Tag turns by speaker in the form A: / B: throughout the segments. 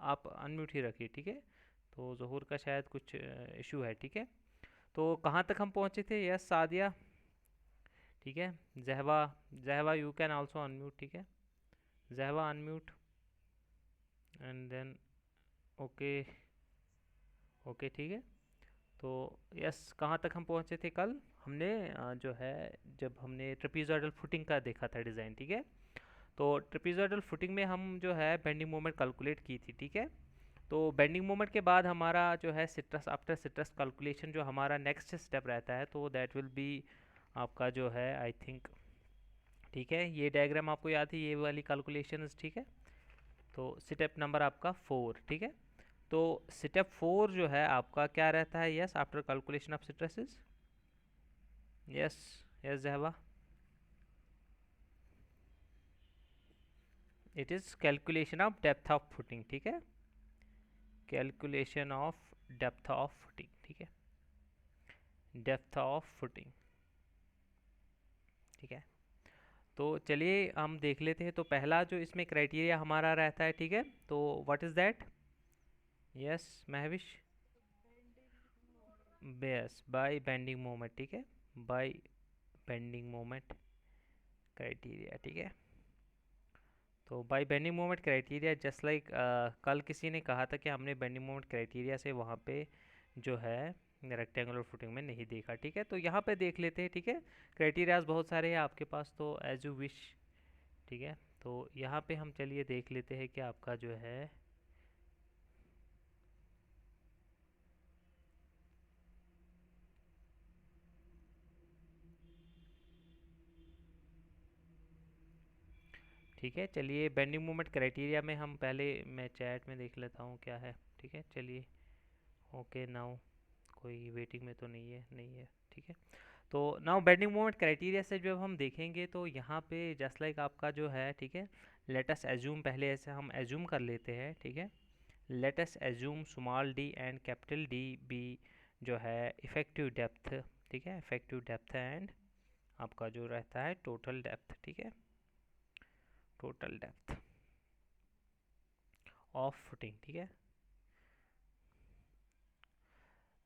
A: आप अनम्यूट ही रखिए, ठीक है। तो ज़हूर का शायद कुछ इशू है, ठीक है। तो कहाँ तक हम पहुँचे थे? यस सादिया, ठीक है। जहवा, जहवा यू कैन आल्सो अनम्यूट, ठीक है। Zahwa unmute and then okay, okay ठीक है। तो यस, कहाँ तक हम पहुँचे थे कल? हमने जो है, जब हमने ट्रेपीजॉइडल फुटिंग का देखा था डिज़ाइन, ठीक है। तो ट्रेपीजॉइडल फुटिंग में हम जो है बेंडिंग मोमेंट कैलकुलेट की थी, ठीक है। तो बेंडिंग मोमेंट के बाद हमारा जो है सिट्रस, आफ्टर सिट्रस कैलकुलेशन जो हमारा नेक्स्ट स्टेप रहता है, तो दैट विल बी आपका जो है आई थिंक, ठीक है। ये डायग्राम आपको याद है, ये वाली कैलकुलेशन, ठीक है। तो स्टेप नंबर आपका 4, ठीक है। तो स्टेप 4 जो है आपका क्या रहता है? Yes, after calculation of stresses, yes, yes जहवा, it is calculation of depth of footing, ठीक है। Calculation of depth of footing, ठीक है। डेप्थ ऑफ फुटिंग, ठीक है। तो चलिए हम देख लेते हैं। तो पहला जो इसमें क्राइटेरिया हमारा रहता है, ठीक है। तो what is that? Yes Mahwish, base by bending moment, ठीक है। बाय बेंडिंग मोमेंट क्राइटेरिया, ठीक है। तो by bending moment criteria just like कल किसी ने कहा था कि हमने बेंडिंग मोमेंट क्राइटेरिया से वहाँ पे जो है रेक्टेंगुलर फुटिंग में नहीं देखा, ठीक है। तो यहाँ पे देख लेते हैं, ठीक है। क्राइटेरियाज बहुत सारे हैं आपके पास, तो एज यू विश, ठीक है। तो यहाँ पे हम चलिए देख लेते हैं कि आपका जो है, ठीक है। चलिए बेंडिंग मोमेंट क्राइटेरिया में हम पहले, मैं चैट में देख लेता हूँ क्या है, ठीक है। चलिए ओके नाउ, कोई वेटिंग में तो नहीं है, नहीं है, ठीक है। तो नाउ बेंडिंग मोमेंट क्राइटेरिया से जब हम देखेंगे तो यहाँ पे जस्ट लाइक आपका जो है, ठीक है। लेट अस एज्यूम, पहले ऐसे हम एज्यूम कर लेते हैं, ठीक है। Let us assume small D and capital D be जो है इफेक्टिव डेप्थ, ठीक है। इफेक्टिव डेप्थ एंड आपका जो रहता है टोटल डेप्थ, ठीक है। टोटल डेप्थ ऑफ फुटिंग, ठीक है।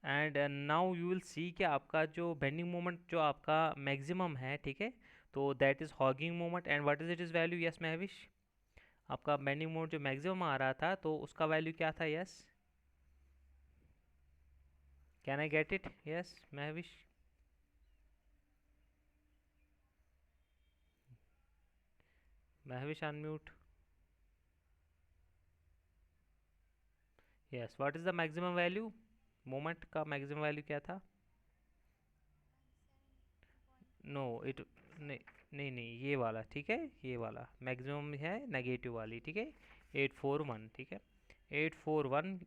A: And now you will see कि आपका जो बेंडिंग मोमेंट जो आपका मैक्सिमम है, ठीक है। तो that is hogging moment and what is it is value? Yes Mahwish, आपका बेंडिंग मोमेंट जो मैक्सिमम आ रहा था तो उसका वैल्यू क्या था? Yes, can I get it? Yes Mahwish, Mahwish unmute. Yes, what is the maximum value? Moment का मैक्सिमम वैल्यू क्या था? नो इट, नहीं, नहीं नहीं, ये वाला, ठीक है। ये वाला मैक्सिमम है नेगेटिव वाली, ठीक है। 841, ठीक है। 841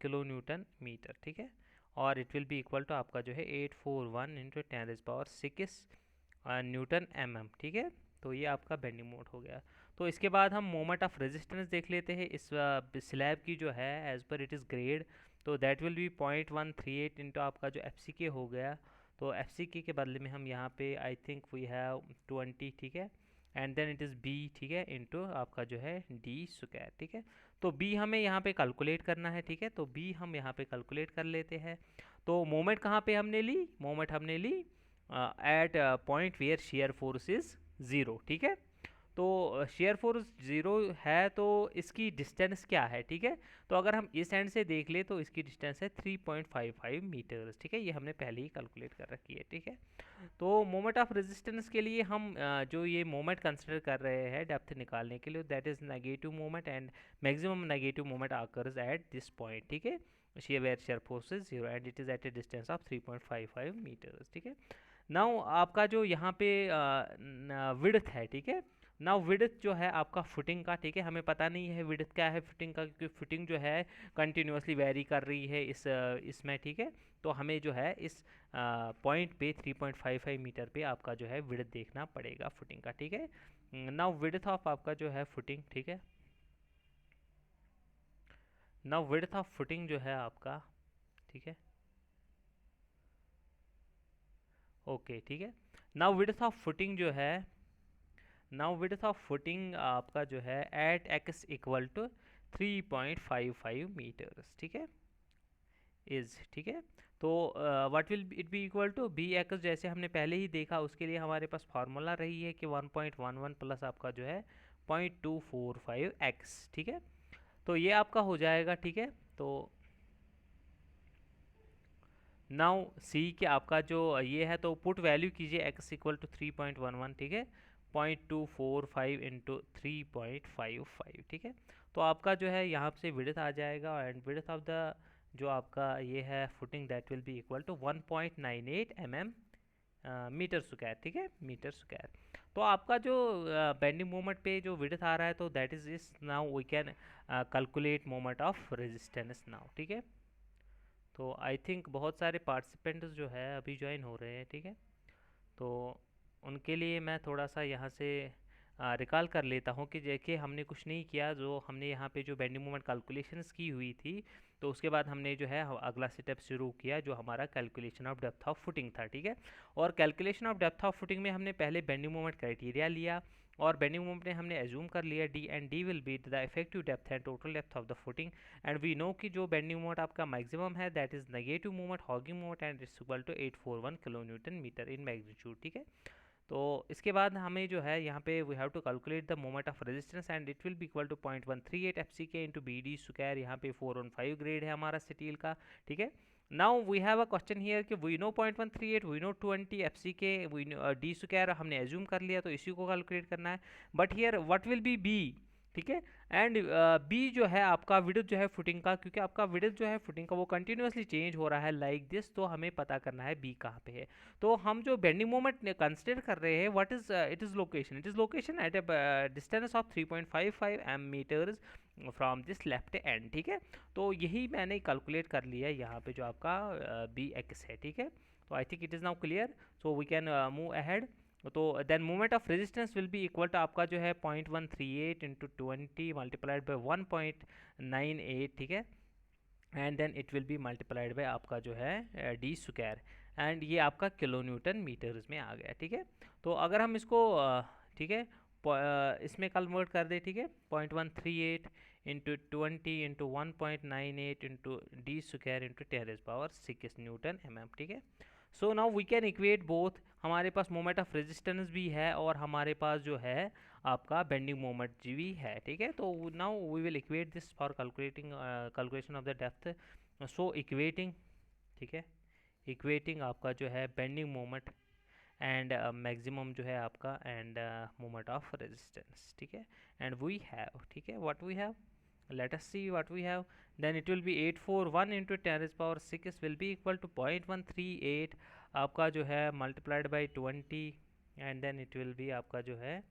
A: किलो न्यूटन मीटर, ठीक है। और it will be equal to आपका जो है 841 इंटू 10⁻⁶ न्यूटन एम, ठीक है। तो ये आपका बेंडिंग मोमेंट हो गया। तो इसके बाद हम मोमेंट ऑफ रेजिस्टेंस देख लेते हैं इस स्लैब की जो है as per it is grade. तो दैट विल बी 0.138 इंटू आपका जो एफ सी के हो गया। तो एफ सी के बदले में हम यहाँ पे आई थिंक वी हैव 20, ठीक है। And then it is B, ठीक है, इंटू आपका जो है डी स्क्वायर, ठीक है। तो बी हमें यहाँ पे कैलकुलेट करना है, ठीक है। तो बी हम यहाँ पे कैलकुलेट कर लेते हैं। तो मोमेंट कहाँ पे हमने ली? मोमेंट हमने ली at point where shear force is zero, ठीक है। तो शेयर फोर्स ज़ीरो है तो इसकी डिस्टेंस क्या है, ठीक है। तो अगर हम इस एंड से देख ले तो इसकी डिस्टेंस है 3.55 मीटर्स, ठीक है। ये हमने पहले ही कैलकुलेट कर रखी है, ठीक है। तो मोमेंट ऑफ रेजिस्टेंस के लिए हम जो ये मोमेंट कंसिडर कर रहे हैं डेप्थ निकालने के लिए, that is negative moment and maximum negative moment occurs at this point, ठीक है। Shear force is zero and it is at a distance of 3.55 meters, ठीक है। नाउ आपका जो यहाँ पे विड्थ है, ठीक है। नाउ विड्थ जो है आपका फुटिंग का, ठीक है, हमें पता नहीं है विड्थ क्या है फुटिंग का, क्योंकि फुटिंग जो है कंटिन्यूसली वेरी कर रही है इसमें, ठीक है। तो हमें जो है इस पॉइंट पे 3.55 मीटर पे आपका जो है विड्थ देखना पड़ेगा फुटिंग का, ठीक है। नाउ विड्थ ऑफ आपका जो है फुटिंग, ठीक है। नाउ विड्थ ऑफ फुटिंग जो है आपका, ठीक है, ओके, ठीक है। नाउ विड्थ ऑफ फुटिंग जो है, नाउ विड्थ ऑफ फुटिंग आपका जो है at X equal to 3.55 meters, ठीक है, इज, ठीक है। तो what will it be equal to B X, जैसे हमने पहले ही देखा उसके लिए हमारे पास फार्मूला रही है कि 1.11 प्लस आपका जो है 0.245 एक्स, ठीक है। तो ये आपका हो जाएगा, ठीक है। तो नाउ सी कि आपका जो ये है, तो पुट वैल्यू कीजिए एक्स इक्वल टू 3.11, ठीक है, 0.245 इंटू 3.55, ठीक है। तो आपका जो है यहाँ से विड्थ आ जाएगा, एंड विड्थ ऑफ द जो आपका ये है footing that will be equal to 1.98 mm meter square, ठीक है, मीटर स्क्वायर। तो आपका जो बेंडिंग मोमेंट पे जो विड्थ आ रहा है, तो दैट इज इस now we can calculate moment of resistance now, ठीक है। तो आई थिंक बहुत सारे पार्टिसिपेंट्स जो है अभी ज्वाइन हो रहे हैं, ठीक है। तो उनके लिए मैं थोड़ा सा यहाँ से रिकॉल कर लेता हूँ कि देखिए हमने कुछ नहीं किया, जो हमने यहाँ पे जो बेंडिंग मोमेंट कैलकुलेशंस की हुई थी, तो उसके बाद हमने जो है अगला स्टेप शुरू किया जो हमारा calculation of depth of footing था, ठीक है। और calculation of depth of footing में हमने पहले बेंडिंग मोमेंट क्राइटेरिया लिया, और बेंडिंग मोमेंट में हमने एज्यूम कर लिया D, and D will be the effective depth and total depth of the footing. And we know कि जो बेंडिंग मोमेंट आपका मैक्सिमम है that is negative moment, hogging moment, and it's equal to 841 kilo newton meter in magnitude, ठीक है। तो इसके बाद हमें जो है यहाँ पे we have to calculate the moment of resistance, and it will be equal to 0.138 F C K into B D square. यहाँ पे 415 ग्रेड है हमारा स्टील का, ठीक है। Now we have a question here कि we know 0.138, we know 20 F C K, we D square हमने assume कर लिया, तो इसी को कैलकुलेट करना है। But here what will be B, ठीक है। एंड बी जो है आपका विड्थ जो है फुटिंग का, क्योंकि आपका विड्थ जो है फुटिंग का वो कंटिन्यूसली चेंज हो रहा है लाइक दिस, तो हमें पता करना है बी कहाँ पे है। तो हम जो बेंडिंग मोमेंट कंसिडर कर रहे हैं, what is it is location, it is location at a distance of 3.55 M meters from this left end, ठीक है। तो यही मैंने कैलकुलेट कर लिया है यहाँ पे जो आपका बी एक्स है, ठीक है। तो I think it is now clear, so we can move ahead. तो then moment of resistance will be equal to आपका जो है 0.138 इंटू 20 मल्टीप्लाइड बाई 1.98, ठीक है। And then it will be multiplied by आपका जो है डी स्क्वायर, एंड ये आपका किलो न्यूटन मीटर्स में आ गया, ठीक है। तो अगर हम इसको ठीक है इसमें कन्वर्ट कर दे, ठीक है, 0.138 into 20 into 1.98 into D square into 10⁻⁶ newton M, ठीक है। So now we can equate both, हमारे पास मोमेंट ऑफ रेजिस्टेंस भी है और हमारे पास जो है आपका बेंडिंग मोमेंट भी है, ठीक है। तो now we will equate this for calculating calculation of the depth. So equating, ठीक है, इक्वेटिंग आपका जो है बेंडिंग मोमेंट एंड मैक्सिमम जो है आपका एंड मोमेंट ऑफ रेजिस्टेंस, ठीक है। एंड वी हैव, ठीक है, what we have, let us see what we have. Then it will be 841 into 10⁻⁶ will be equal to 0.138 आपका जो है multiplied by 20, and then it will be आपका जो है,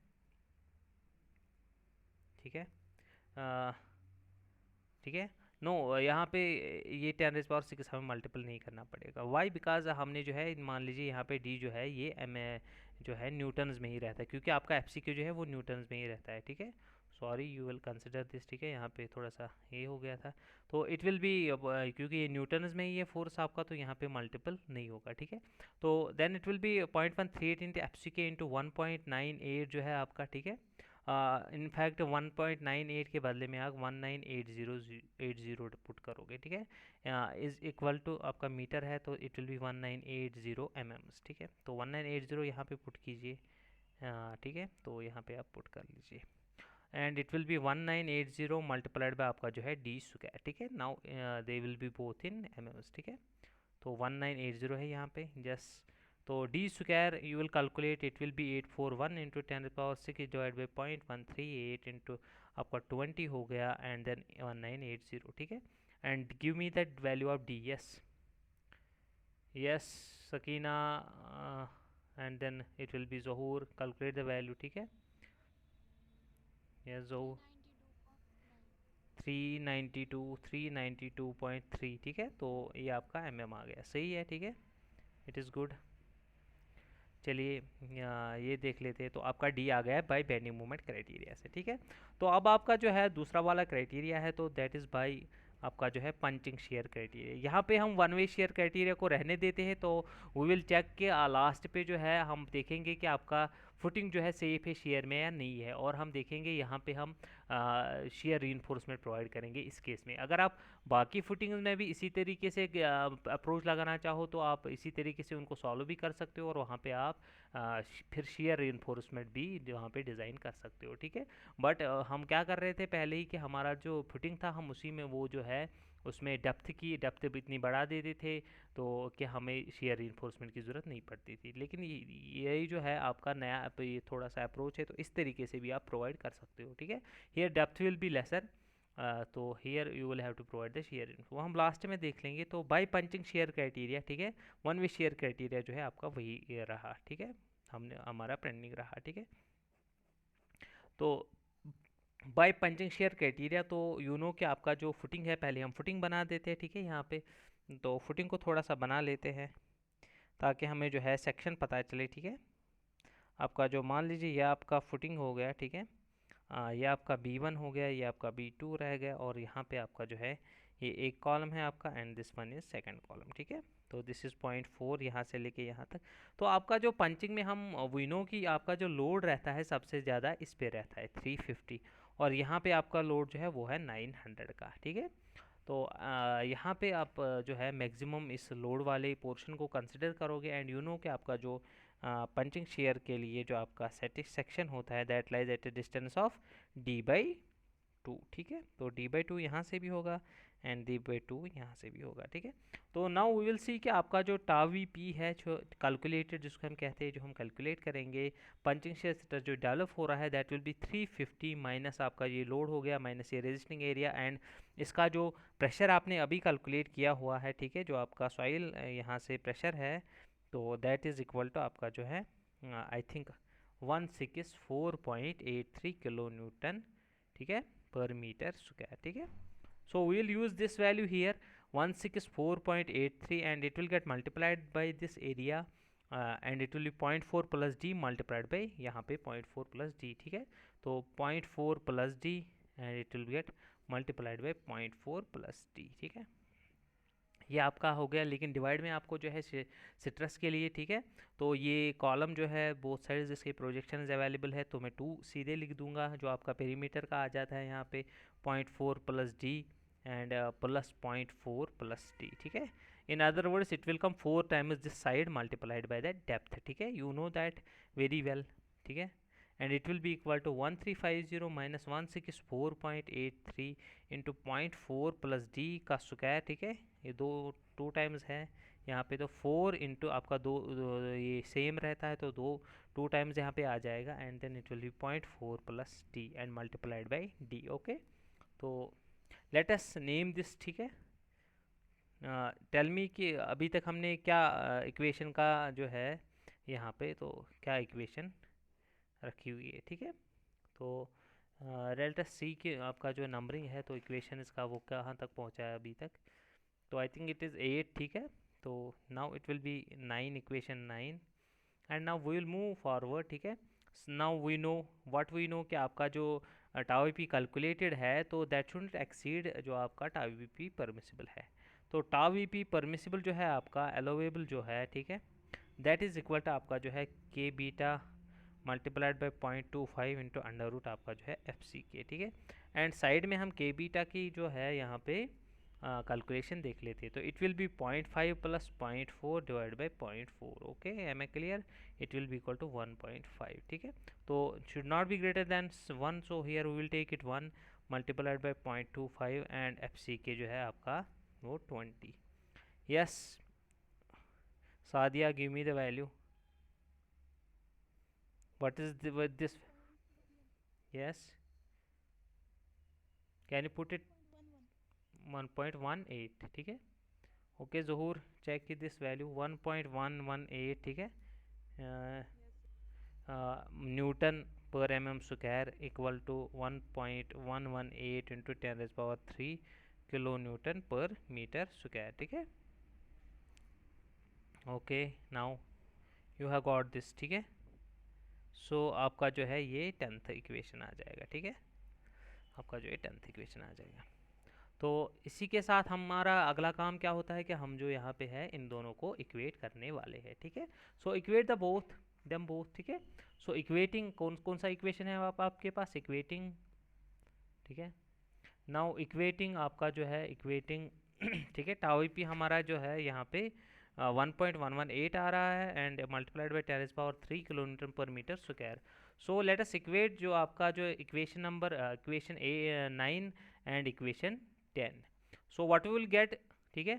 A: ठीक है, ठीक है। नो यहाँ पे ये 10⁻⁶ हमें मल्टीपल नहीं करना पड़ेगा, वाई, बिकॉज हमने जो है मान लीजिए यहाँ पे डी जो है ये एम जो है न्यूटन्स में ही रहता है, क्योंकि आपका एफ सी क्यू जो है वो न्यूटन्स में ही रहता है, ठीक है। Sorry, you will consider this, ठीक है, यहाँ पे थोड़ा सा ये हो गया था। तो इट विल बी क्योंकि ये न्यूटन्स में ही है फोर्स आपका, तो यहाँ पे मल्टीपल नहीं होगा, ठीक है। तो then it will be 0.138 into F C K into 1.98 जो है आपका, ठीक है। इनफैक्ट 1.98 के बदले में आप 1980 पुट करोगे, ठीक है। इज इक्वल टू आपका मीटर है, तो इट विल बी 1980 mm, ठीक है। तो 1980 यहाँ पे पुट कीजिए, ठीक है, तो यहाँ पे आप पुट कर लीजिए, and it will be 1980 multiplied by आपका जो है डी स्क्वायर, ठीक है। Now they will be both in mm, ठीक है। तो 1980 है यहाँ पे जस्ट, तो D square you will calculate, it will be 841 into 10⁻⁶ divide by 0.138 into आपका 20 हो गया, एंड देन 1980, ठीक है। And give me that value of D, yes yes Sakina, and then it will be Zahoor, calculate the value, ठीक है। Yes जहूर 392.3, ठीक है। तो ये आपका mm आ गया, सही है, ठीक है, इट इज़ गुड। चलिए ये देख लेते हैं, तो आपका डी आ गया है बाय बेंडिंग मोमेंट क्राइटेरिया से, ठीक है। तो अब आपका जो है दूसरा वाला क्राइटेरिया है, तो दैट इज़ बाय आपका जो है पंचिंग शेयर क्राइटेरिया। यहाँ पे हम वन वे शेयर क्राइटेरिया को रहने देते हैं, तो वी विल चेक के लास्ट पे जो है हम देखेंगे कि आपका फुटिंग जो है सेफ है शेयर में या नहीं है, और हम देखेंगे यहाँ पे हम शेयर रीइंफोर्समेंट प्रोवाइड करेंगे इस केस में। अगर आप बाकी फुटिंग में भी इसी तरीके से अप्रोच लगाना चाहो तो आप इसी तरीके से उनको सॉल्व भी कर सकते हो, और वहाँ पे आप फिर शेयर रीइंफोर्समेंट भी वहाँ पे डिज़ाइन कर सकते हो, ठीक है। बट हम क्या कर रहे थे पहले ही कि हमारा जो फुटिंग था हम उसी में वो जो है उसमें डेप्थ इतनी बढ़ा देते थे तो कि हमें शेयर रीइंफोर्समेंट की ज़रूरत नहीं पड़ती थी। लेकिन यही जो है आपका नया ये थोड़ा सा अप्रोच है, तो इस तरीके से भी आप प्रोवाइड कर सकते हो, ठीक है। Here depth will be lesser, so here you will have to provide the shear info, हम लास्ट में देख लेंगे। तो बाय पंचिंग शेयर क्राइटेरिया, ठीक है, वन वे शेयर क्राइटेरिया जो है आपका वही ये रहा, ठीक है, हमने हमारा पेंडिंग रहा, ठीक है। तो बाय पंचिंग शेयर क्राइटेरिया, तो यू नो कि आपका जो फुटिंग है पहले हम फुटिंग बना देते हैं, ठीक है, यहाँ पे तो फुटिंग को थोड़ा सा बना लेते हैं ताकि हमें जो है सेक्शन पता चले, ठीक है। आपका जो मान लीजिए ये आपका फुटिंग हो गया, ठीक है, ये आपका B1 हो गया, ये आपका B2 रह गया, और यहाँ पे आपका जो है ये एक कॉलम है आपका, and this one is second column, ठीक है। तो दिस इज़ 0.4 यहाँ से लेके यहाँ तक। तो आपका जो पंचिंग में हम वी नो कि आपका जो लोड रहता है सबसे ज़्यादा इस पे रहता है 350, और यहाँ पे आपका लोड जो है वो है 900 का, ठीक है। तो यहाँ पे आप जो है मैक्सिमम इस लोड वाले पोर्शन को कंसिडर करोगे, एंड यू नो कि आपका जो पंचिंग शेयर के लिए जो आपका सेक्शन होता है that lies at a distance of D/2, ठीक है। तो D/2 यहाँ से भी होगा एंड D/2 यहाँ से भी होगा, ठीक है। तो नाउ वी विल सी कि आपका जो टाउ वी है जो कैलकुलेटेड जिसको हम कहते हैं, जो हम कैलकुलेट करेंगे पंचिंग शेयर स्ट्रेस जो डेवलप हो रहा है दैट विल बी 350 माइनस आपका ये लोड हो गया माइनस ये रेजिस्टिंग एरिया, एंड इसका जो प्रेशर आपने अभी कैलकुलेट किया हुआ है, ठीक है, जो आपका सॉइल यहाँ से प्रेशर है, तो दैट इज़ इक्वल टू आपका जो है आई थिंक 164.83 किलो न्यूटन, ठीक है, पर मीटर स्क्वायर, ठीक है। So we will use this value here 164.83 and it will get multiplied by this area and it will be 0.4 plus D multiplied by यहाँ पे 0.4 प्लस डी, ठीक है। तो 0.4 plus D and it will get multiplied by 0.4 plus D, ठीक है। ये आपका हो गया, लेकिन डिवाइड में आपको जो है सिट्रस के लिए, ठीक है, तो ये कॉलम जो है बोथ साइड्स इसके प्रोजेक्शन अवेलेबल है, तो मैं 2 सीधे लिख दूंगा जो आपका पेरीमीटर का आ जाता है यहाँ पे 0.4 plus D and plus 0.4 plus D, ठीक है। In other words it will come 4 times this side multiplied by that depth, ठीक है, you know that very well, ठीक है। And it will be equal to 1350 minus 164.83 into 0.4 plus D का square, ठीक है, ये टू टाइम्स है यहाँ पे, तो 4 इंटू आपका ये सेम रहता है तो टू टाइम्स यहाँ पे आ जाएगा, and then it will be 0.4 plus D and multiplied by D, okay. तो लेट अस नेम दिस, ठीक है। टेल मी कि अभी तक हमने क्या इक्वेशन का जो है यहाँ पे तो क्या इक्वेशन रखी हुई है, ठीक है। तो लेट अस सी कि आपका जो नंबरिंग है तो इक्वेशन इसका वो कहाँ तक पहुँचा है अभी तक, तो आई थिंक इट इज़ 8, ठीक है। तो now it will be 9, equation 9, and now we will move forward, ठीक है। Now we know what we know कि आपका जो टाउ वी कैलकुलेटेड है तो दैट शुडंट एक्सीड जो आपका टाउ वी परमिसिबल है, तो टाउ वी परमिसिबल जो है आपका एलोवेबल जो है, ठीक है, दैट इज़ इक्वल टू आपका जो है K beta multiplied by 0.25 into under root आपका जो है एफ सी के, ठीक है। एंड साइड में हम के बीटा की जो है यहाँ पे कैलकुलेशन देख लेते हैं, तो it will be 0.5 plus 0.4 divide by 0.4, okay, am I clear, it will be equal to 1.5, ठीक है। तो should not be greater than 1, so here we will take it 1 multiplied by 0.25 and F C K जो है आपका वो 20, yes Sadia give me the value, what is this, yes, can you put it 1.18, ठीक है, okay. Zahoor check की this value 1.118, ठीक है, newton per M M square equal to 1.118 into 10⁻³ kilo newton per metre square, ठीक है, okay. Now you have got this, ठीक है। सो आपका जो है ये 10th इक्वेशन आ जाएगा, ठीक है, आपका जो है 10th इक्वेशन आ जाएगा। तो इसी के साथ हमारा अगला काम क्या होता है कि हम जो यहाँ पे है इन दोनों को इक्वेट करने वाले हैं, ठीक है। So equate the both, them both, ठीक है। सो इक्वेटिंग कौन कौन सा इक्वेशन है आपके पास, इक्वेटिंग, ठीक है। नाउ इक्वेटिंग आपका जो है इक्वेटिंग ठीक है, टाउ पी हमारा जो है यहाँ पे 1.118 आ रहा है and multiplied by 10⁻³ kilo newton per metre square. So let us equate जो आपका जो equation number equation 9 and equation 10। So what we will get, ठीक है।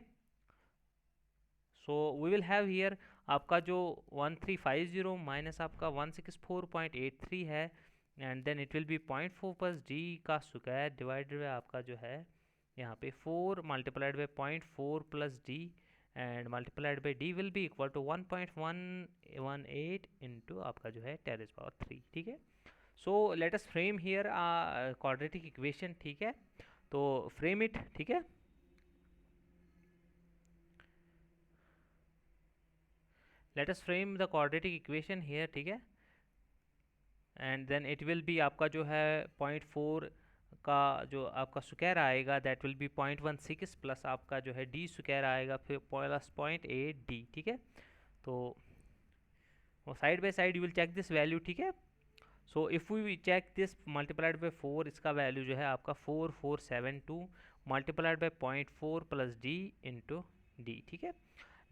A: So we will have here आपका जो 1350 माइनस आपका 164.83 है and then it will be 0.4 plus D का स्क्वायर डिवाइडेड बाय आपका जो है यहाँ पे 4 multiplied by 0.4 plus D and multiplied by D will be equal to 1.118 into आपका जो है 10⁻³, ठीक है। So let us frame here quadratic equation, ठीक है। तो फ्रेम इट, ठीक है। Let us frame the quadratic equation here, ठीक है। And then it will be आपका जो है 0.4 का जो आपका स्क्वायर आएगा दैट विल बी 0.16 प्लस आपका जो है डी स्क्वायर आएगा फिर प्लस 0.8 डी, ठीक है। तो side by side you will check this value, ठीक है। So if we check this multiplied by 4, इसका वैल्यू जो है आपका 4472 multiplied by 0.4 plus D into D, ठीक है।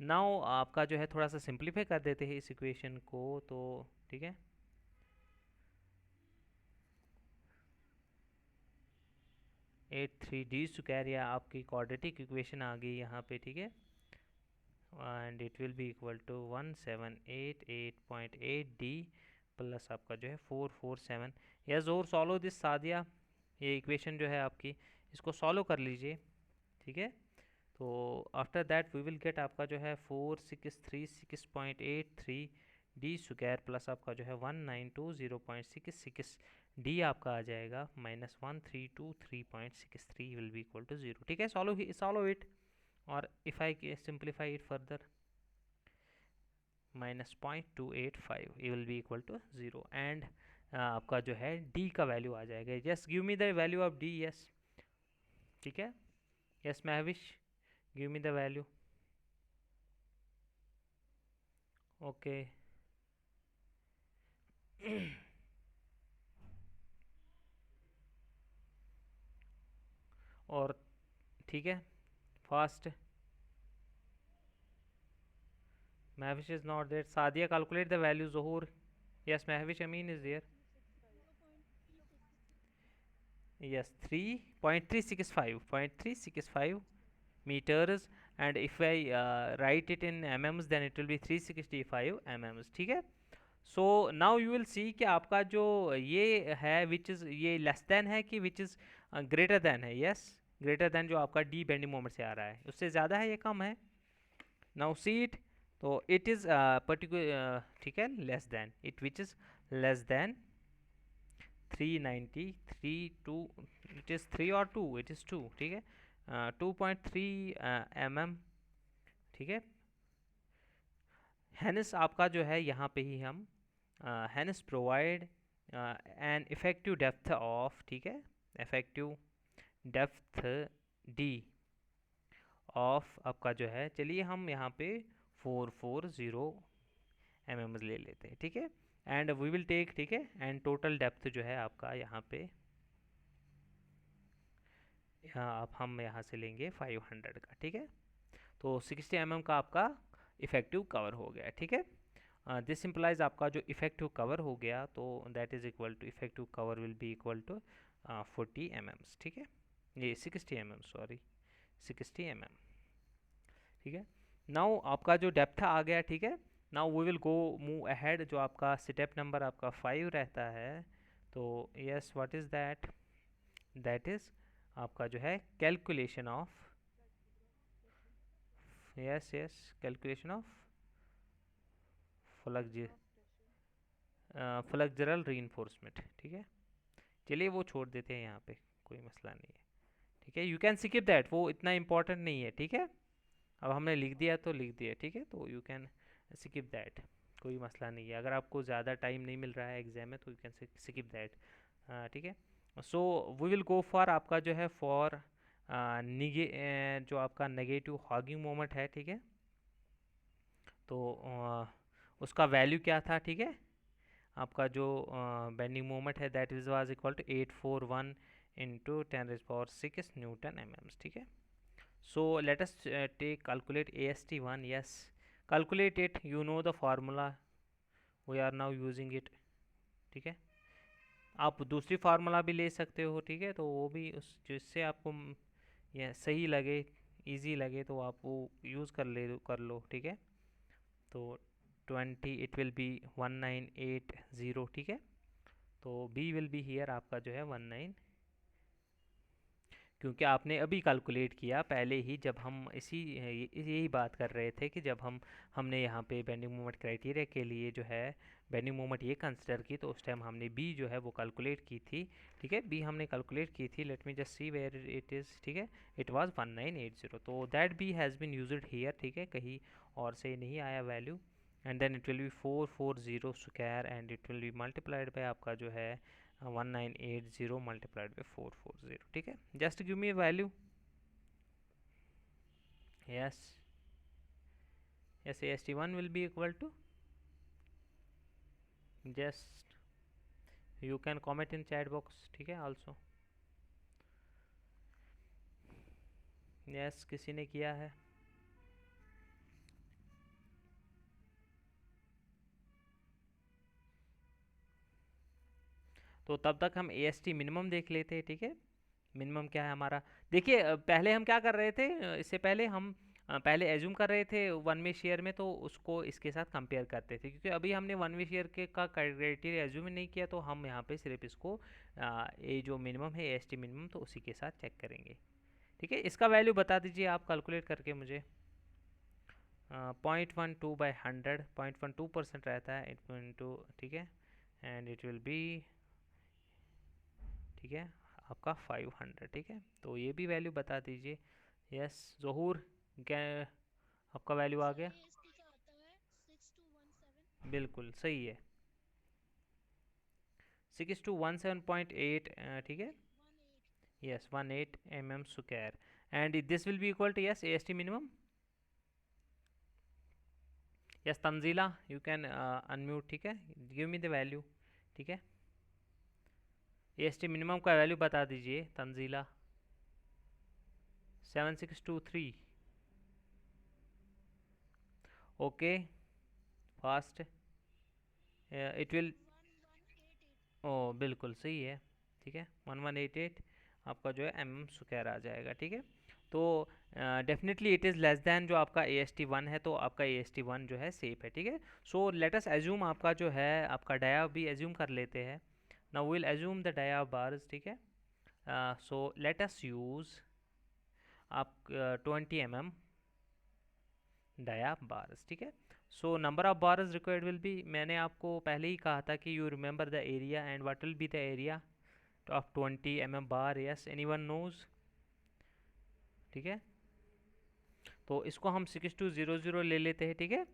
A: नाउ आपका जो है थोड़ा सा सिंप्लीफाई कर देते हैं इस इक्वेशन को, तो ठीक है। 83 डी स्क्वायर या आपकी क्वाड्रेटिक इक्वेशन आ गई यहाँ पे, ठीक है। And it will be equal to 1788.8 D plus आपका जो है 447। यस, और सॉल्व दिस सादिया, ये इक्वेशन जो है आपकी इसको सॉल्व कर लीजिए, ठीक है। तो after that we will get आपका जो है 4636.83 डी स्क्वायर प्लस आपका जो है 1920.66 डी आपका आ जाएगा minus 1323.63 will be equal to 0, ठीक है। सॉल्व इट और if I simplify it further minus 0.285 ये will be equal to 0 and आपका जो है डी का वैल्यू आ जाएगा। Yes, give me the value of D, yes, ठीक है। Yes Mahwish, give me the value. Okay और ठीक है, fast. Mahwish is not there, Sadia calculate the value, Zahoor, yes Mahwish Amin is there, yes, 3.365 meters and if I write it in mm's then it will be 365 mm's, ठीक है। So now you will see कि आपका जो ये है विच इज़ ये less than है कि विच इज़ ग्रेटर देन है, यस ग्रेटर देन जो आपका डी बेंडिंग मोमेंट से आ रहा है उससे ज़्यादा है, ये कम है। नाउ सी इट, तो इट इज़ पर्टिकुलर, ठीक है, less than it which is less than 393 2, it is 3 और 2, इट इज़ 2, ठीक है, 2.3 mm, ठीक है। हैनिस आपका जो है यहाँ पे ही हम हैनिस provide an effective depth of, ठीक है, इफेक्टिव डेप्थ डी ऑफ आपका जो है, चलिए हम यहाँ पे 440 mm ले लेते हैं, ठीक है। एंड वी विल टेक, ठीक है, एंड टोटल डेप्थ जो है आपका यहाँ पे आप हम यहाँ से लेंगे 500 का, ठीक है। तो 60 mm का आपका इफेक्टिव कवर हो गया, ठीक है। दिस इम्प्लाइज आपका जो इफेक्टिव कवर हो गया तो that is equal to effective cover will be equal to 40 mm, ठीक है, ये 60 mm, सॉरी 60 mm, ठीक है। नाउ आपका जो डेप्थ आ गया, ठीक है। Now we will go move ahead, जो आपका स्टेप नंबर आपका 5 रहता है, तो yes what is that, that is आपका जो है calculation of, yes yes, calculation of flexural reinforcement, ठीक है। चलिए वो छोड़ देते हैं यहाँ पे, कोई मसला नहीं है, ठीक है। यू कैन स्किप दैट, वो इतना इंपॉर्टेंट नहीं है, ठीक है। अब हमने लिख दिया तो लिख दिया, ठीक है, तो यू कैन स्किप दैट, कोई मसला नहीं है। अगर आपको ज़्यादा टाइम नहीं मिल रहा है एग्जाम में तो यू कैन स्किप दैट, ठीक है। So we will go for आपका जो है फॉर जो आपका नेगेटिव हॉगिंग मोमेंट है, ठीक है। तो उसका वैल्यू क्या था, ठीक है, आपका जो बेंडिंग मोमेंट है that is was equal to 841 into 10⁶ newton mms, ठीक है। So let us take calculate AST1, yes calculate it, you know the formula, we are now using it, ठीक है। आप दूसरी फार्मूला भी ले सकते हो, ठीक है, तो वो भी उस जिससे आपको ये सही लगे, इजी लगे, तो आप वो यूज़ कर लो, ठीक है। तो 20 इट विल बी 1980, ठीक है। तो बी विल बी हियर आपका जो है 19, क्योंकि आपने अभी कैलकुलेट किया पहले ही, जब हम यही बात कर रहे थे कि जब हमने यहाँ पे बेंडिंग मोमेंट क्राइटेरिया के लिए जो है बेंडिंग मोमेंट ये कंसिडर की, तो उस टाइम हमने बी जो है वो कैलकुलेट की थी, ठीक है। बी हमने कैलकुलेट की थी, let me just see where it is, ठीक है। इट वाज 1980, तो that B has been used here, ठीक है, कहीं और से नहीं आया value. And then it will be 440 square and it will be multiplied by आपका जो है 1980 मल्टीप्लाइड बाई 440, ठीक है। Just give me value, yes yes AST1 will be equal to, just you can comment in chat box, ठीक है, also, yes किसी ने किया है। तो तब तक हम AST मिनिमम देख लेते हैं, ठीक है। मिनिमम क्या है हमारा, देखिए पहले हम क्या कर रहे थे, इससे पहले हम पहले एज्यूम कर रहे थे वन वे शेयर में, तो उसको इसके साथ कंपेयर करते थे, क्योंकि अभी हमने वन वे शेयर के का क्राइटेरिया एज्यूम नहीं किया, तो हम यहाँ पे सिर्फ इसको ये जो मिनिमम है AST मिनिमम, तो उसी के साथ चेक करेंगे, ठीक है। इसका वैल्यू बता दीजिए आप कैलकुलेट करके मुझे। 0.12/100, 0.12% रहता है 8.2, ठीक है, एंड इट विल बी, ठीक है, आपका 500, ठीक है। तो ये भी वैल्यू बता दीजिए। यस ज़हूर, क्या आपका वैल्यू आ गया? बिल्कुल सही है, 6:17.8, ठीक है, yes 18 mm² and this will be equal to, yes AST minimum, yes Tanzeela you can unmute, ठीक है, गिव मी द वैल्यू, ठीक है। AST मिनिमम का वैल्यू बता दीजिए Tanzeela. 7623, okay, fast, it will, ओ बिल्कुल सही है, ठीक है, 1188 आपका जो है mm² आ जाएगा, ठीक है। तो definitely it is less than जो आपका AST1 है, तो आपका AST1 जो है सेफ है, ठीक है। सो लेट अस एज्यूम आपका जो है आपका डाया भी एज्यूम कर लेते हैं। Now will assume the dia bars, ठीक है। सो लेट अस यूज़ आप 20 mm डाया बार्स, ठीक है। So number of bars required will be, मैंने आपको पहले ही कहा था कि you remember the area and what will be the area of 20 mm bar, yes anyone knows, ठीक है। तो इसको हम 6200 ले लेते हैं, ठीक है।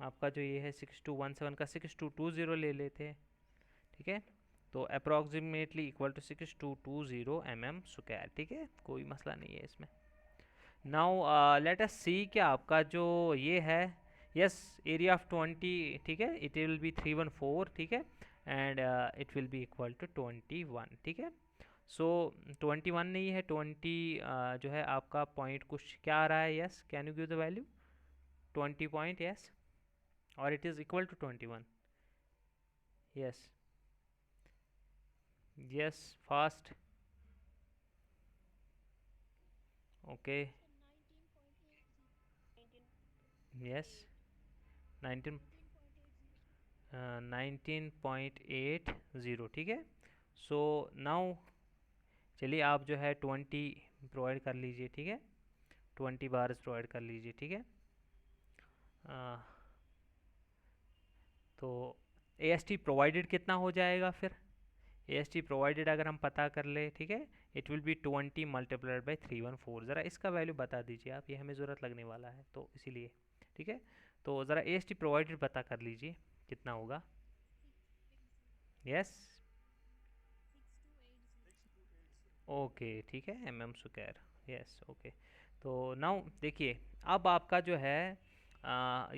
A: आपका जो ये है 6217 का 6220 ले लेते हैं, ठीक है। तो अप्रॉक्सीमेटली इक्वल टू 6220 mm², ठीक है, कोई मसला नहीं है इसमें। नाउ लेट अस सी कि आपका जो ये है, यस एरिया ऑफ 20, ठीक है, इट विल बी 314, ठीक है, and it will be equal to 21, ठीक है। सो 21 नहीं है 20, जो है आपका पॉइंट कुछ क्या आ रहा है, yes can you give the value 20 point, yes, और it is equal to 21, yes yes fast, okay, yes 19, 19.80, ठीक है। सो नाउ चलिए आप जो है 20 प्रोवाइड कर लीजिए, ठीक है, 20 बार्स प्रोवाइड कर लीजिए, ठीक है। तो AST प्रोवाइडेड कितना हो जाएगा फिर, AST प्रोवाइडेड अगर हम पता कर ले, ठीक है, it will B 20 multiplied by 314, ज़रा इसका वैल्यू बता दीजिए आप, ये हमें ज़रूरत लगने वाला है तो इसीलिए, ठीक है। तो ज़रा AST प्रोवाइडेड पता कर लीजिए कितना होगा, यस ओके, ठीक है mm², यस ओके। तो नाउ देखिए अब आपका जो है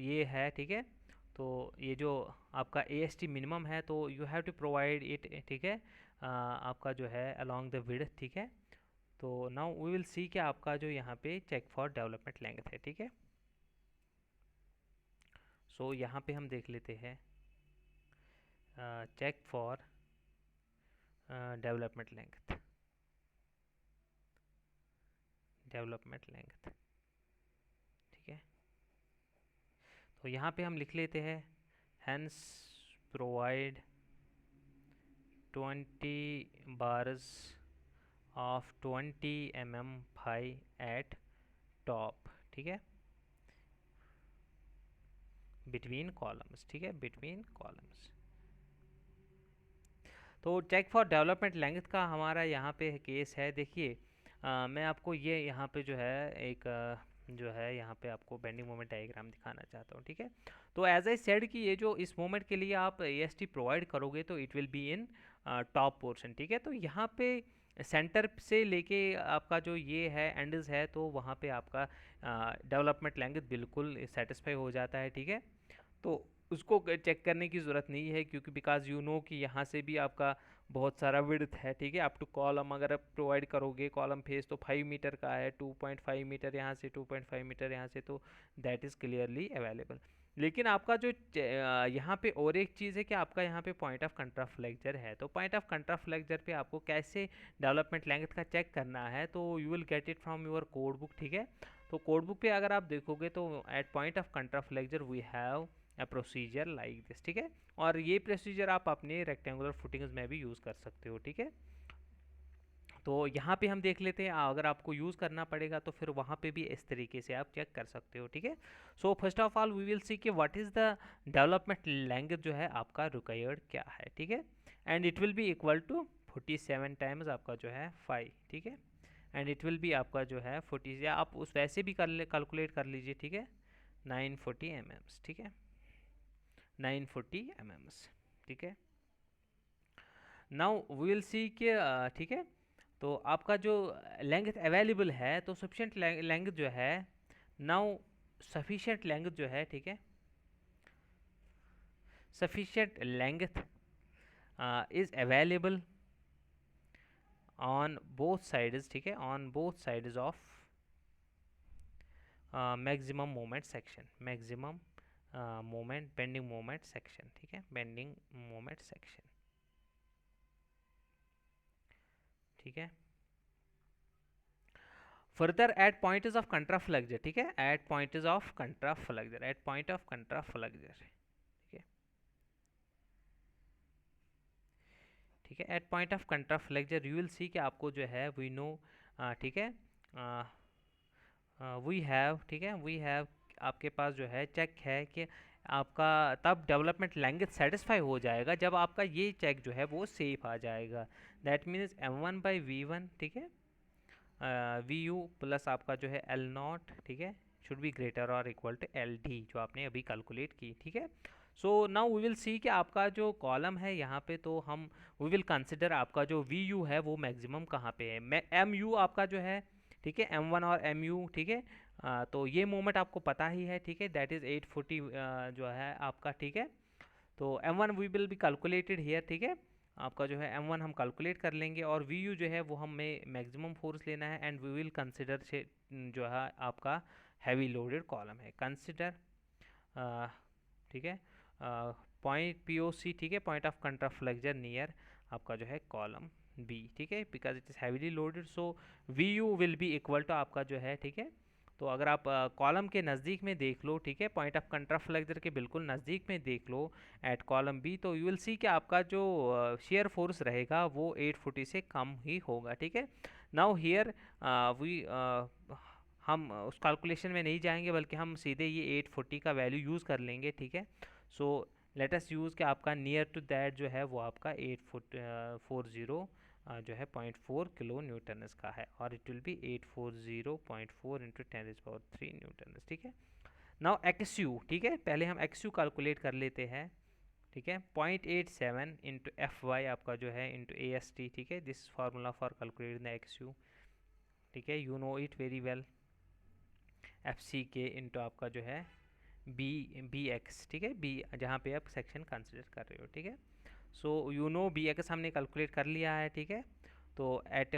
A: ये है, ठीक है। तो ये जो आपका AST मिनिमम है तो you have to provide it, ठीक है, आपका जो है अलोंग द विड्थ, ठीक है। तो नाउ वी विल सी कि आपका जो यहाँ पे चेक फॉर डेवलपमेंट लेंथ है, ठीक है। सो यहाँ पे हम देख लेते हैं check for development length, development length, ठीक है। तो यहाँ पे हम लिख लेते हैं hence provide 20 bars of 20 mm phi at top, ठीक है, बिटवीन कॉलम्स, ठीक है, बिटवीन कॉलम्स। तो चेक फॉर डेवलपमेंट लेंथ का हमारा यहाँ पे केस है, देखिए मैं आपको ये यहाँ पे जो है एक जो है यहाँ पे आपको बेंडिंग मोमेंट डायग्राम दिखाना चाहता हूँ, ठीक है। तो एज आई सेड कि ये जो इस मोमेंट के लिए आप AST प्रोवाइड करोगे तो it will be in top portion, ठीक है। तो यहाँ पे सेंटर से लेके आपका जो ये है एंडज है तो वहाँ पे आपका डेवलपमेंट लेंथ बिल्कुल सेटिस्फाई हो जाता है, ठीक है। तो उसको चेक करने की ज़रूरत नहीं है क्योंकि बिकॉज यू नो कि यहाँ से भी आपका बहुत सारा विड्थ है, ठीक है। अप टू कॉलम अगर आप प्रोवाइड करोगे कॉलम फेस तो 5 मीटर का है, 2.5 मीटर यहाँ से, 2.5 मीटर यहाँ से, तो दैट इज़ क्लियरली अवेलेबल। लेकिन आपका जो यहाँ पे और एक चीज़ है कि आपका यहाँ पे पॉइंट ऑफ कंट्राफ्लेक्चर है। तो पॉइंट ऑफ कंट्राफ्लेक्चर पे आपको कैसे डेवलपमेंट लेंथ का चेक करना है तो you will get it from your code book, ठीक है। तो कोड बुक पे अगर आप देखोगे तो at point of contraflexure we have procedure like this, ठीक है। और ये प्रोसीजर आप अपने रेक्टेंगुलर फुटिंग्स में भी यूज़ कर सकते हो, ठीक है। तो यहाँ पे हम देख लेते हैं अगर आपको यूज़ करना पड़ेगा तो फिर वहाँ पे भी इस तरीके से आप चेक कर सकते हो, ठीक है। So first of all we will see कि what is the development length जो है आपका रिक्वायर्ड क्या है, ठीक है। And it will be equal to 47 times आपका जो है 5, ठीक है। एंड इट विल बी आपका जो है 40, या आप उस वैसे भी कैलकुलेट कर लीजिए, ठीक है, 940 mm, ठीक है, 940 mm, ठीक है। नाउ वी विल सी के, ठीक है, तो आपका जो लेंथ अवेलेबल है तो सफिशेंट लेंथ जो है, नाउ सफिशेंट लेंथ जो है, ठीक है, sufficient length is available on both sides, ठीक है, on both sides of maximum moment section, maximum moment bending moment section, ठीक है, बेंडिंग मोमेंट सेक्शन, ठीक है। Further at points of contraflexure, ठीक है, at points of contraflexure, at point of contraflexure, ठीक है, ठीक है, at point of contraflexure you will see कि आपको जो है वी नो, ठीक है, वी हैव, ठीक है, वी हैव, आपके पास जो है चेक है कि आपका तब डेवलपमेंट लेंथ सेटिस्फाई हो जाएगा जब आपका ये चेक जो है वो सेफ आ जाएगा। दैट मीन्स M1/V1, ठीक है, VU प्लस आपका जो है L0, ठीक है, शुड बी ग्रेटर और इक्वल टू LD जो आपने अभी कैलकुलेट की, ठीक है। So now we will see कि आपका जो कॉलम है यहाँ पे तो हम वी विल कंसिडर आपका जो VU है वो मैक्सिमम कहाँ पे है, MU आपका जो है, ठीक है, M1 और MU, ठीक है। तो ये मोमेंट आपको पता ही है, ठीक है, दैट इज़ 840 जो है आपका, ठीक है। तो M1 we will be calculated here, ठीक है, आपका जो है M1 हम कैलकुलेट कर लेंगे और VU जो है वो हमें मैक्सिमम फोर्स लेना है एंड वी विल कंसिडर से जो है आपका हैवी लोडेड कॉलम है, कंसिडर, ठीक है, पॉइंट POC, ठीक है, पॉइंट ऑफ कंट्राफ्लेक्चर नियर आपका जो है कॉलम B, ठीक है, because it is heavily loaded, so VU will be equal to आपका जो है, ठीक है। तो अगर आप कॉलम के नज़दीक में देख लो, ठीक है, पॉइंट ऑफ कंट्राफ्लेक्चर के बिल्कुल नज़दीक में देख लो एट कॉलम बी, तो यू विल सी कि आपका जो शेयर फोर्स रहेगा वो 840 से कम ही होगा, ठीक है। नाउ हियर वी हम उस कैलकुलेशन में नहीं जाएंगे बल्कि हम सीधे ये 840 का वैल्यू यूज़ कर लेंगे, ठीक है। सो लेट अस यूज़ कि आपका नियर टू दैट जो है वो आपका 840 जो है 0.4 किलो न्यूटन का है और it will B 840.4 into 10⁻³ Newton, ठीक है। नाउ XU, ठीक है, पहले हम XU कैलकुलेट कर लेते हैं, ठीक है, 0.87 इंटू FY आपका जो है इंटू AST, ठीक है, this formula for calculate the XU, ठीक है, you no it very well, FC के इंटू आपका जो है बी एक्स, ठीक है, बी जहाँ पे आप सेक्शन कंसिडर कर रहे हो, ठीक है। So you know b x हमने कैलकुलेट कर लिया है, ठीक है। तो एट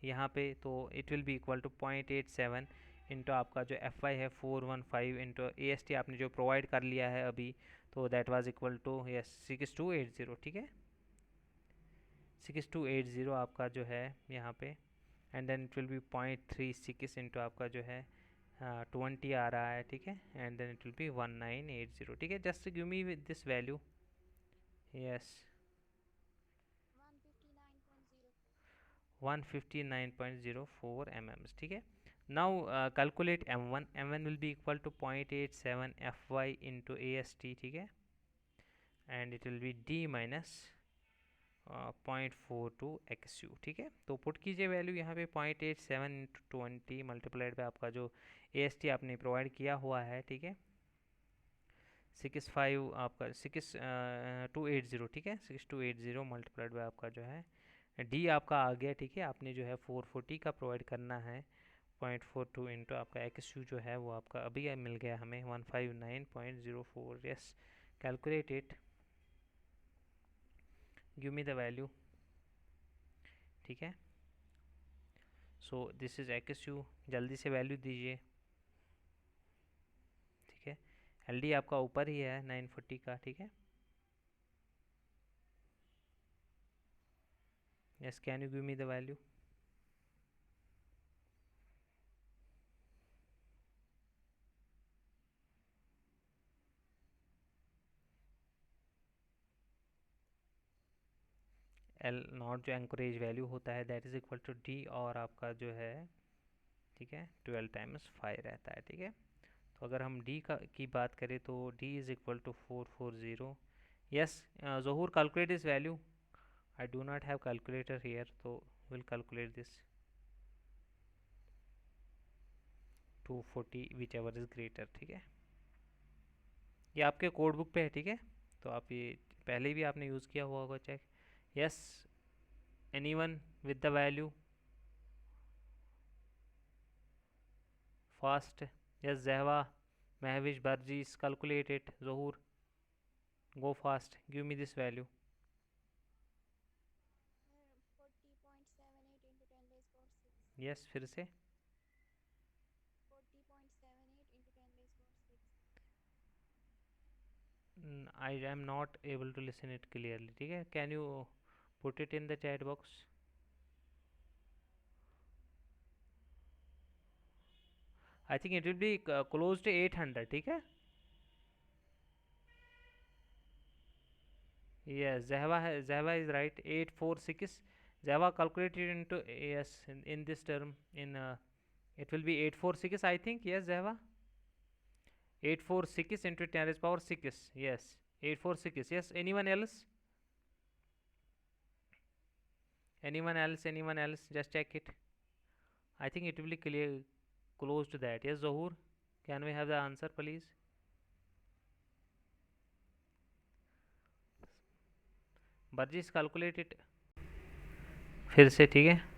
A: यहाँ पे तो it will be equal to 0.87 into आपका जो एफ वाई है 415 इंटू ए एस टी आपने जो प्रोवाइड कर लिया है अभी, तो that was equal to yes 6280, ठीक है, 6280 आपका जो है यहाँ पे। And then it will be 0.36 into आपका जो है 20 आ रहा है, ठीक है। And then it will be 1980, ठीक है। Just give me with this value. Yes 159.04 mm, ठीक है। Now calculate m1, m1 will be equal to 0.87 fy into a s t, ठीक है। And it will B d minus 0.42 XU, ठीक है। तो put कीजिए वैल्यू यहाँ पे 0.87 इंटू 20 मल्टीप्लाइड पे आपका जो AST आपने प्रोवाइड किया हुआ है, ठीक है, 65 आपका 6280, ठीक है, 6280 मल्टीप्लाइड बाय आपका जो है डी आपका आ गया, ठीक है। आपने जो है 440 का प्रोवाइड करना है, 0.42 इंटू आपका XU जो है वो आपका अभी मिल गया हमें 159.04। Yes, calculate it, give me the value, ठीक है। सो दिस इज XU, जल्दी से वैल्यू दीजिए, ठीक है। LD आपका ऊपर ही है 940 का, ठीक है। Yes, can you give me the value? L not जो एंकरेज वैल्यू होता है that is equal to D, और आपका जो है, ठीक है, 12 टाइम्स 5 रहता है, ठीक है। तो अगर हम D की बात करें तो D is equal to 440। Yes Zahoor, calculate this value. I do not have calculator here, तो will calculate this 240 whichever is greater, ठीक है। ये आपके कोड बुक पे है, ठीक है। तो आप ये पहले भी आपने यूज़ किया हुआ होगा, check. Yes, anyone with the value fast? Yes, Zahwa, Mahvish, Barjees, calculate it. Zahoor, go fast, give me this value. Yes, फिर से। I am not able to listen it clearly, ठीक है। Can you put it in the chat box? I think it will be close to 800, ठीक है। Yes, जहवा है, जहवा is right, 846। जहवा calculated into, yes, in this term, in it will be 846, I think. Yes, Zehva, 846 into 10 raised power 6. Yes, 846. Yes, anyone else? Anyone else? Anyone else? Just check it. I think it will be clear, close to that. Yes, Zohur, can we have the answer, please? Burgess, calculate it फिर से, ठीक है।